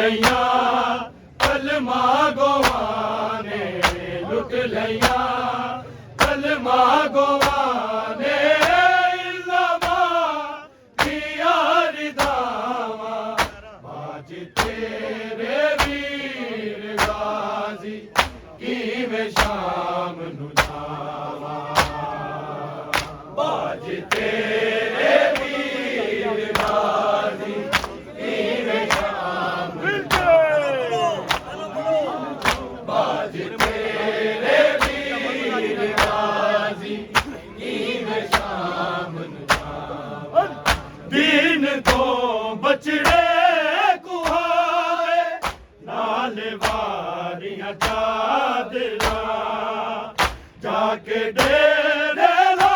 लिया कलमा गवाने, लुट लिया कलमा गवाने, इल्लमा दिया रिदावा बाज तेरे वीर गाजी किवें शाम नू जावा, बाज तेरे वीर गाजी किवें शाम नू जावा, बाज तेरे वीर गाजी किवें शाम नू जावा। दीन तो बचड़े कुहाए नाल वारियां चादरा, जाके डेरे ला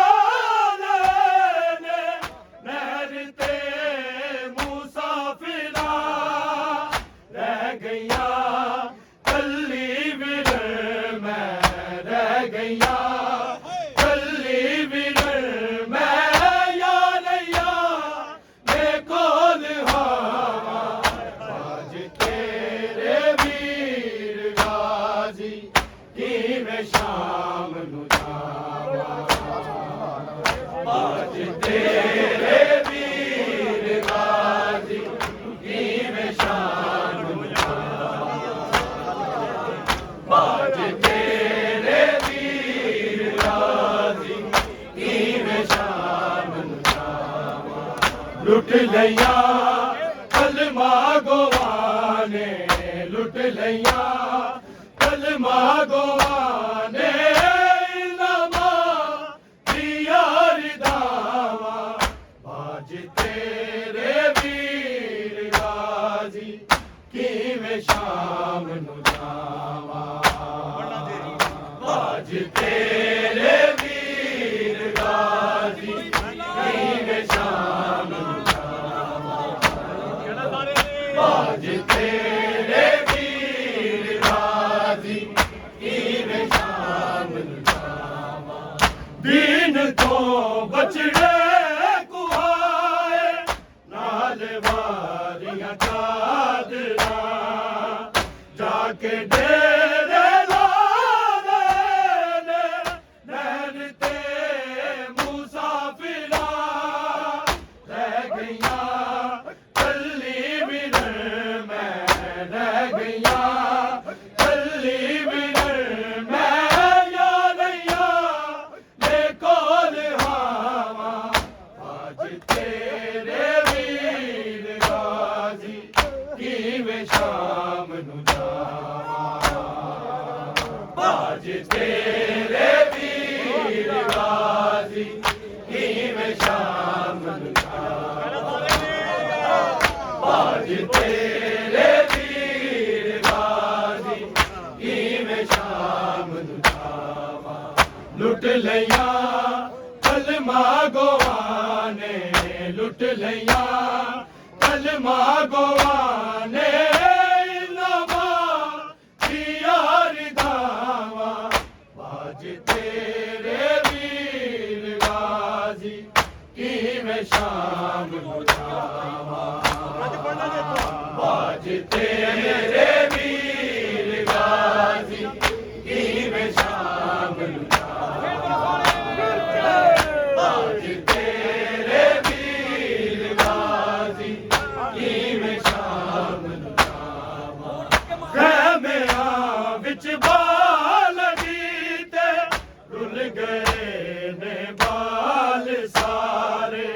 लेने नहर ते मुसाफिरा, रह गईया कल्ली विरह मैं, रह गईया कल्ली विरह मैं, यारैया मैं कोल हावा बाज तेरे वीर गाजी किवें शाम नू जावा, बाज तेरे वीर गाजी किवें शाम नू जावा, बाज तेरे वीर गाजी किवें शाम नू जावा। लुट लिया कलमा गवाने, लुट लिया कलमा गवाने, इल्लमा दिया रिदावा बाज तेरे वीर गाजी किवें शाम नू जावा, बाज तेरे वीर गाजी किवें शाम नू जावा, बाज तेरे वीर गाजी किवें शाम नू जावा। दीन तो बचड़े कुहाए नाल वारियां चादरा, जाके डेरे ला लेने नहर ते मुसाफिरा, रह गईया कल्ली विरह मैं, रह गईया कल्ली विरह मैं, यारैया मैं कोल हावा बाज तेरे वीर गाजी किवें शाम नू जावा, बाज तेरे वीर गाजी किवें शाम नू जावा, बाज तेरे वीर गाजी किवें शाम नू जावा। लुट लिया कलमा गवाने, लुट लिया कलमा गवाने, इल्लमा दिया रिदावा बाज तेरे वीर गाजी किवें शाम नू जावा, बाज तेरे वीर गाजी किवें शाम नू जावा, बाज तेरे वीर गाजी किवें शाम नू जावा। रहमिया विच बाल गीते रुल गए ने बाल सारे,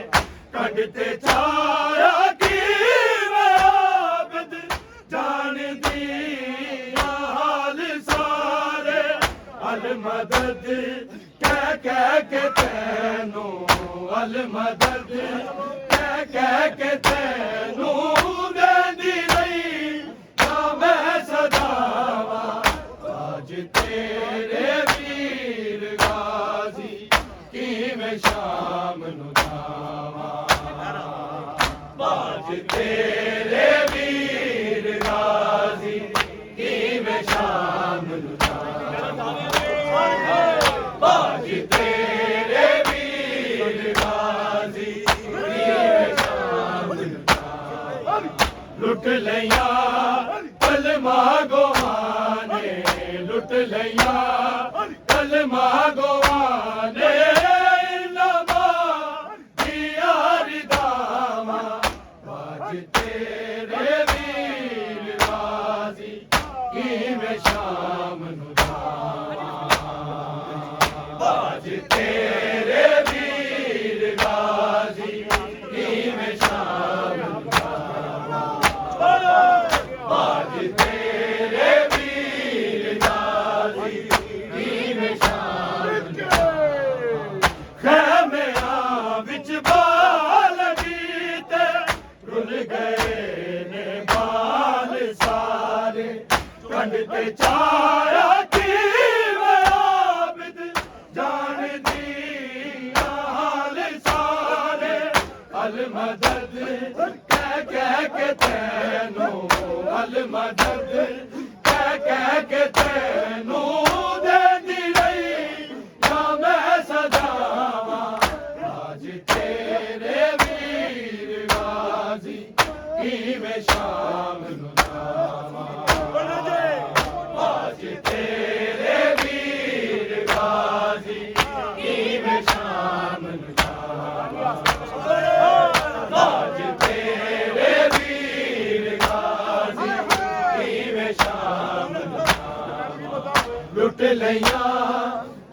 कढ़ते छाया किवें आबद जान दिया हाल सारे, अल मदद कह के तैनू, अल मदद कह के तैनू देंदी रही ना मैं सदावा, बाज तेरे वीर गाजी किवें शाम नू जावा, बाज तेरे वीर गाजी किवें शाम नू जावा, बाज तेरे वीर गाजी किवें शाम नू जावा। लुट कंड ते चाया की वे आबिद जान दिया हाल सारे अल मदद कह के तैनू अल मदद कह के तैनू देंदी रही या मैं सजावा आज तेरे वीर गाजी किवें शाम नू जावां आज तेरे वीर गाजी किवें शाम नू जावां आज तेरे वीर गाजी किवें शाम नू जावां लुट लिया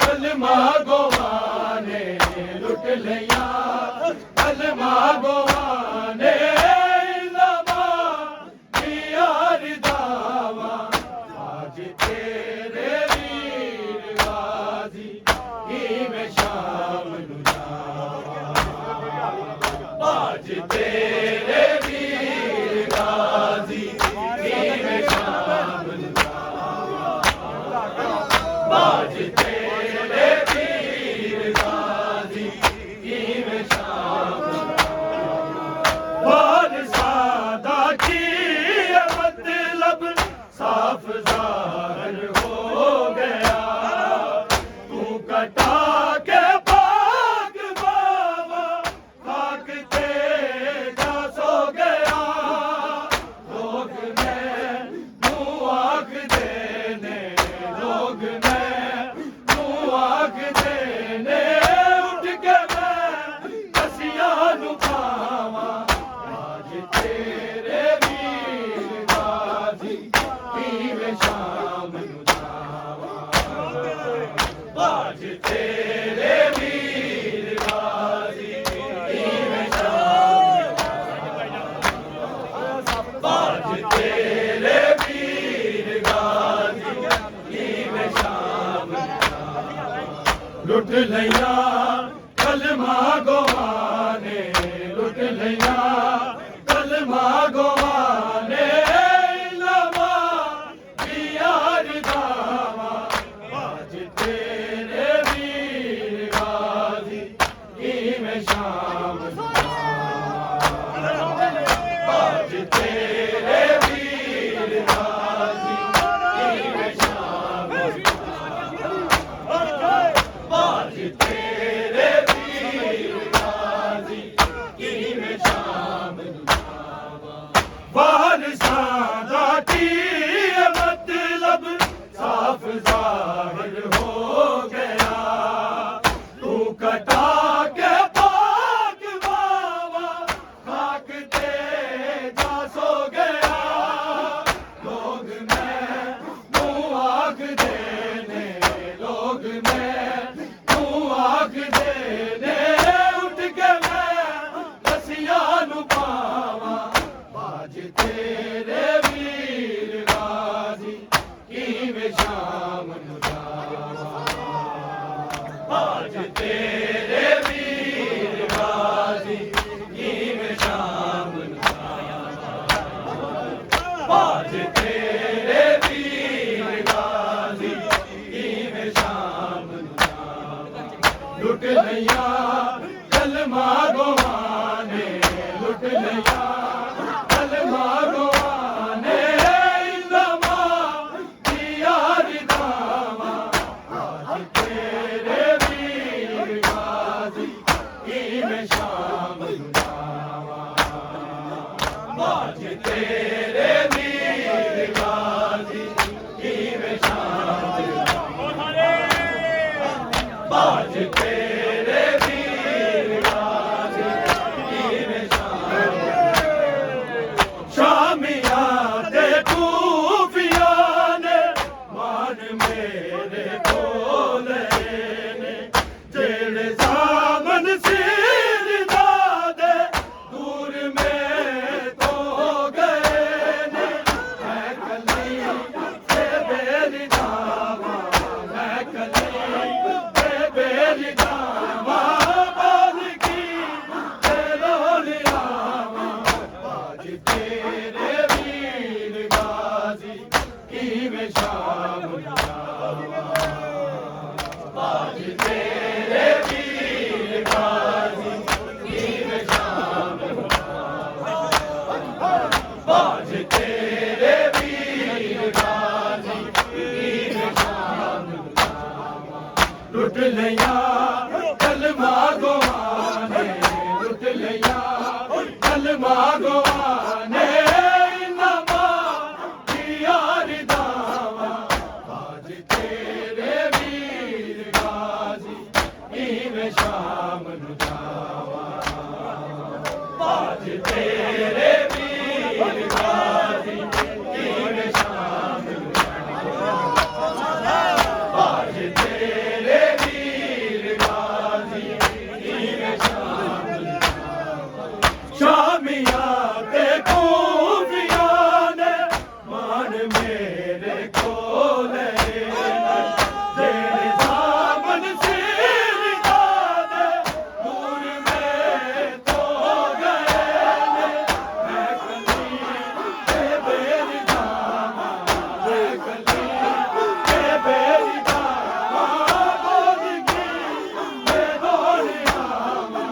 कलमा गोवाने लुट लिया कलमा गोवाने लमा यार दावा आज तेरे वीर गाजी किवें शाम नू जावां आज तेरे वीर गाजी किवें शाम नू जावां आज तेरे वीर गाजी किवें शाम नू वारसादा की मतलब साफ ज़ाहिर हो गया तू कटा के पाक बाबा खाक ते जा सो गया लोग मैं तू आख देने लोग मैं तू आख देने उठ के मैं कसियां नू खावा आज तेरे वीर गाजी किवें शाम नू जावां आज तेरे वीर गाजी किवें शाम आज तेरे वीर गाजी किवें शाम लुट लिया कलमा गोवाने लुट लिया कलमा गोवाने लमा यार दावा आज तेरे वीर गाजी किवें शाम नू जावां आज तेरे वीर गाजी किवें शाम नू जावां आज तेरे वीर गाजी किवें शाम नू जावां वारसादा की मतलब साफ ज़ाहिर हो गया तू कटा के पाक बाबा खाक ते जा सो गया लोग मैं तू आख देने लोग मैं तू आख देने उठ के मैं कसियां नू पावा आज तेरे वीर गाजी किवें शाम नू जावां आज तेरे वीर गाजी किवें शाम नू जावां आज तेरे वीर गाजी किवें शाम नू जावां लुट लिया कलमा गोवाने लुट लिया कलमा गोवाने लमा यार दावा आज तेरे वीर गाजी किवें शाम नू जावां आज तेरे वीर गाजी किवें शाम नू जावां आज तेरे किवें शाम जावा बाज तेरे वीर गाजी किवें शाम जावा बाज तेरे वीर गाजी किवें शाम जावा लुट लिया कलमा गवाने लुट लिया कलमा गवाने नमा यार दावा बाज तेरे वीर गाजी किवें शाम जावा बाज तेरे वीर गाजी किवें शाम जावा बाज तेरे वीर गाजी किवें शाम जावा शामिया ते खूबिया ने मान मेरे कोल तेरे सामन सिर दादे दूर में तो गए मैं कली के बेर जावा मैं कली के बेर जावा बोल की मैं दौड़ आवा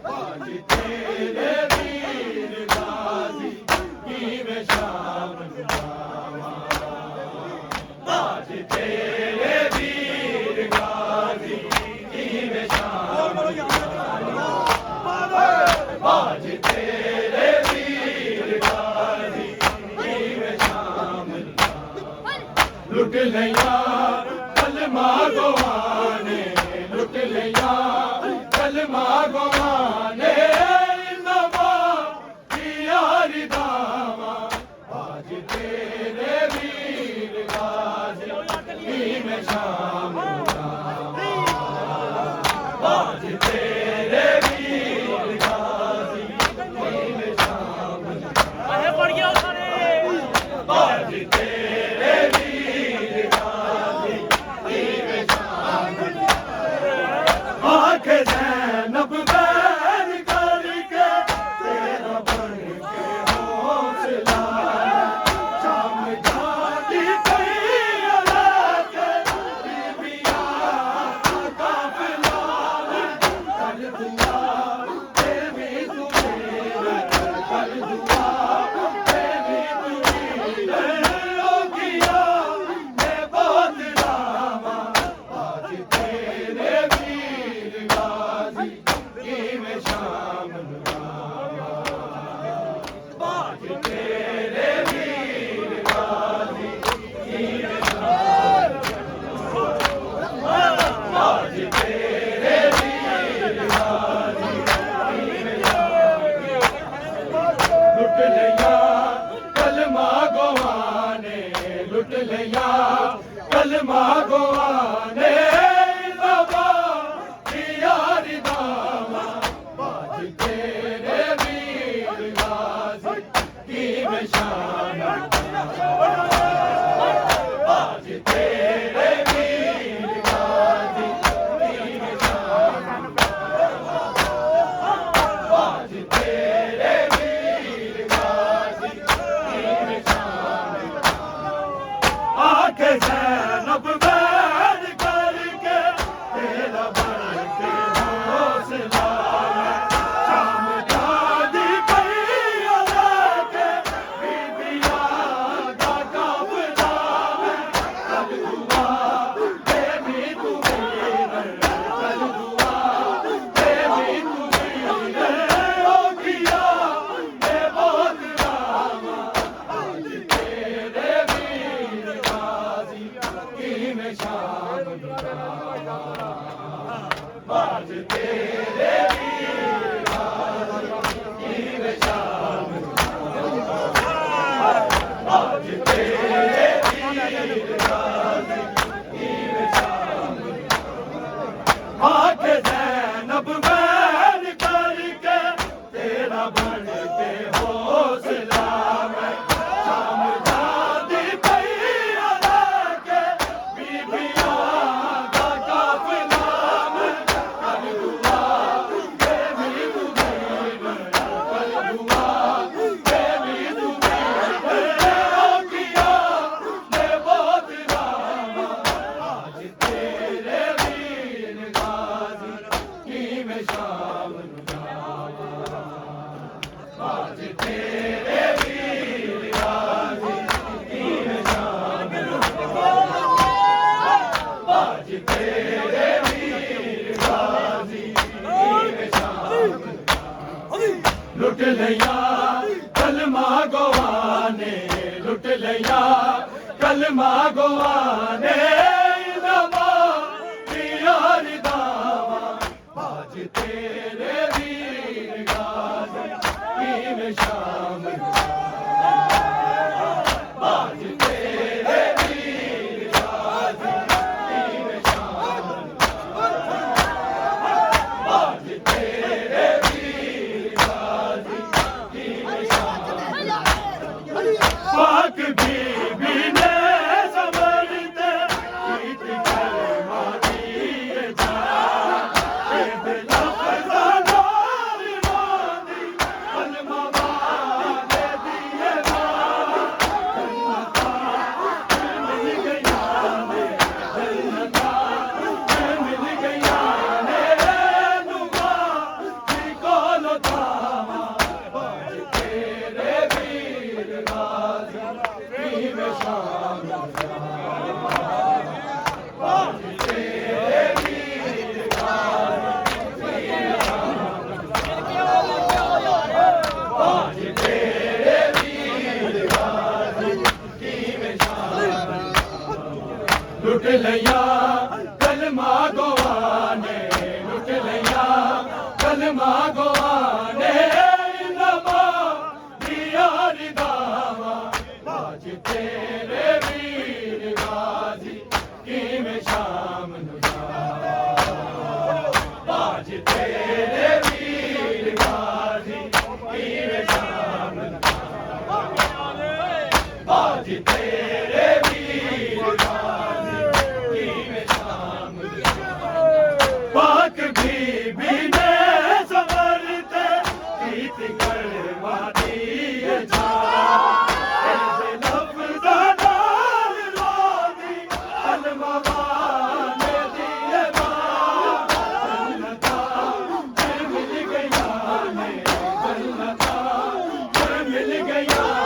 बाज तेरे वीर गाजी किवें शाम जावा बाज तेरे वीर गाजी किवें शाम जावा बाज तेरे वीर गाजी किवें शाम जावा लुट लिया कलमा गवाने लुट लिया कलमा गवाने नमा यार दावा बाज तेरे वीर गाजी किवें शाम जावा बाज तेरे वीर गाजी किवें शाम जावा बाज तेरे वीर गाजी किवें शाम जावा आँख ज़ैनब बैर करके तेरा बन के हौसला शाम जाती कई अलग बीबिया का काफिला कल दुआ तेरी तुम्हें कल दुआ तेरी तुम्हें ओ किया मैं बहुत रामा आज तेरे वीर गाजी किवें शाम जावा बाज तेरे वीर गाजी किवें शाम जावा बाज तेरे वीर गाजी किवें शाम जावा लुट लिया कलमा गवाने लुट लिया कलमा गवाने बाबा यार दावा बाज तेरे वीर गाजी किवें शाम जावा बाज तेरे वीर गाजी किवें शाम जावा बाज तेरे वीर गाजी किवें शाम जावा आँख ज़ैनब बैर करके तेरा बन के हौसला शाम जाती कई अलग बीबिया का काफिला कल दुआ तेरी तुम्हें कल दुआ तेरी तुम्हें ओ किया मैं बहुत रामा आज तेरे वीर गाजी किवें शाम जावा बाज तेरे वीर गाजी किवें शाम जावा बाज तेरे वीर गाजी किवें शाम जावा आँख ज़ैनब बैर करके तेरा बन के हौसला मैं शाम जाती कई अलग बीबिया का काफिला मैं कल दुआ तेरे वीर गाजी लुट लिया कलमा गवाने लुट लिया कलमा गवाने नमा यार दावा आज तेरे वीर गाजी में शामिल आज तेरे वीर गाजी में शामिल आज तेरे वीर गाजी में शामिल पाक बीबी ने समरते गीत कलमा दिए जा लफ्ज़ नाल मानी कलमा वाले दिए जा मिल गया ने जन्नता मिल गया ने नुमा की कोलो धामा बाज तेरे वीर गाजी में शामिल बाज तेरे वीर गाजी बाज तेरे वीर गाजी में शामिल लुट लिया कलमा गवाने लुट लिया कलमा गवाने नमा यार दावा आज तेरे वीर गाजी में शामिल आज तेरे वीर गाजी में शामिल आज तेरे वीर गाजी में शामिल पाक बीबी ने संवरते गीत कलमा दिए जा लफ्ज़ नाल रोदी कलमा वाले दिए जा जन्नता मिल गया ने जन्नता मिल गया